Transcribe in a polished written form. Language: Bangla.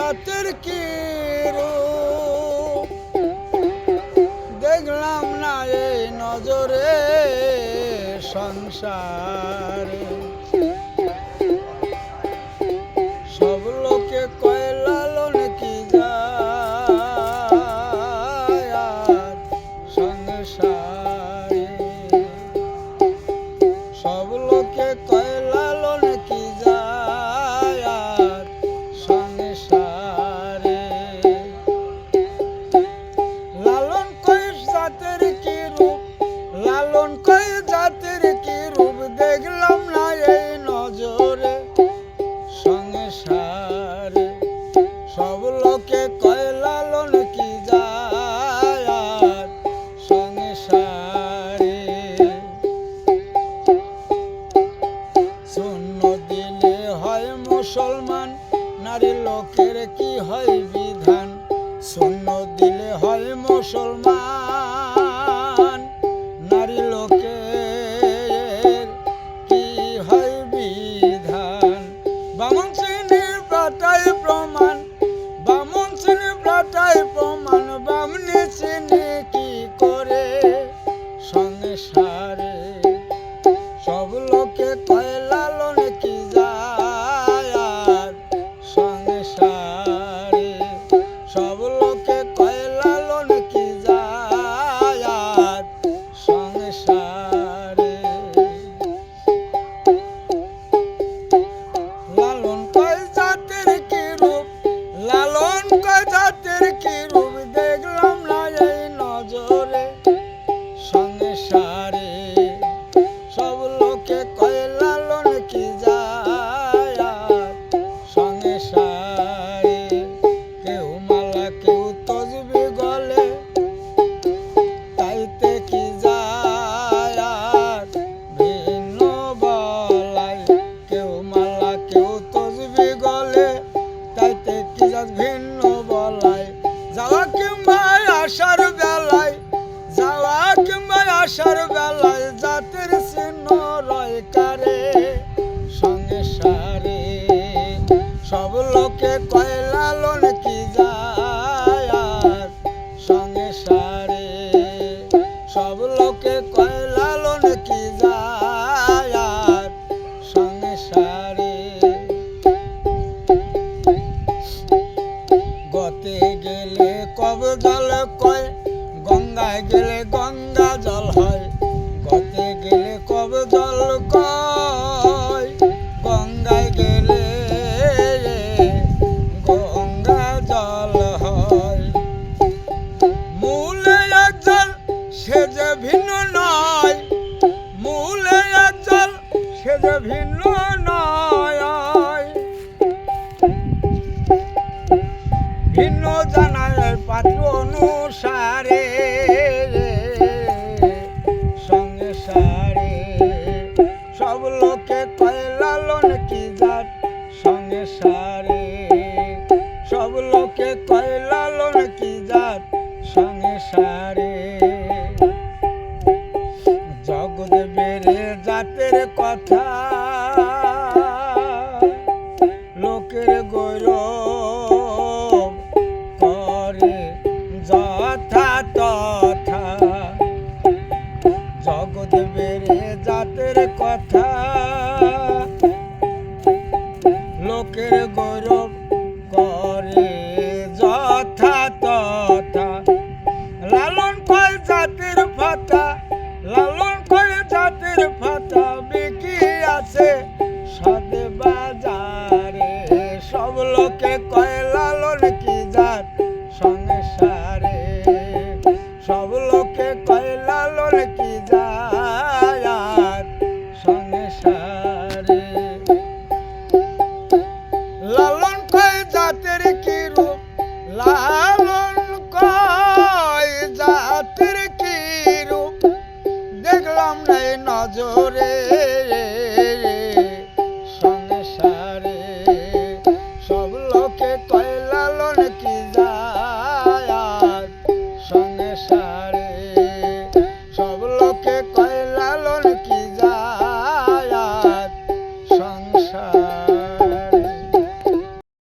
জাতের কি রূপ দেখলাম না এই নজরে সংসারে। সব লোকে কয় লালন কি যায় আর সংসারে। সব লোকে কয় লালন কি যায় আর সংসারে। লালন কয় জাতের কি রূপ, লালন কয় জাতের কি রূপ দেখলাম না এই নজরে সংসারে। সব লোকে কয় লালন কি যায় আর সংসারে। শূন্য দিলে হয় মুসলমান, নারী লোকের কি হয় বিধান। শূন্য দিলে হয় মুসলমান, নারী লোকের কি হয় বিধান। বামন শ্রেণীর প্রাটায় প্রমাণ, বামন শ্রেণীর প্রাটায় প্রমাণ। বামনি শ্রেণী কি করে সংসারে। সব লোকে কয় লালন কি যায় আর সংসারে। সব লোকে কয় লালন কি যায় আর সংসারে। লালন কয় জাতের কি রূপ, লালন কয় জাতের কি রূপ দেখলাম না এই নজরে সংসারে। সব লোকে কয় লালন কি যায় আর সংসারে। কেউ মালা কেউ তসবি গলে, তাইতে কি যায় আর ভিন্ন বলাই। কেউ মালা কেউ তসবি গলে, তাইতে কি যায় ভিন্ন বলাই। যাওয়া কিংবা আসার বেলায়, যাওয়া কিংবা আসার বেলায় জাতের চিহ্ন রয় কারে সংসারে। সব লোকে কয় লালন কি যায় আর সংসারে। সব লোকে কয় লালন কি যায় আর সংসারে। গতে গেলে কব জল কয়, গঙ্গায় গেলে গঙ্গা জল হয়। গতে গেলে কব জল কয়, গঙ্গায় গেলে গঙ্গা জল হয়। মূলে এক জল সে যে ভিন্ন নয়, মূলে এক জল সে যে ভিন্ন নয়। ভিন্ন জানায় পাত্র অনুসারে সংসারে। সব লোকে কয় লালন কি জাত সংসারে। সব লোকে কয় লালন কি জাত সংসারে। জগৎ বেড়ে জাতের কথা লোকের গৌরব করে যথা তথা। জগৎ বেড়ে জাতের কথা লোকের গৌরব করে যথা তথা। লালন কয় জাতের ফাতা, লালন কয় জাতের ফাতা বিকি আছে সাদে বাজারে। সব লোকে কয়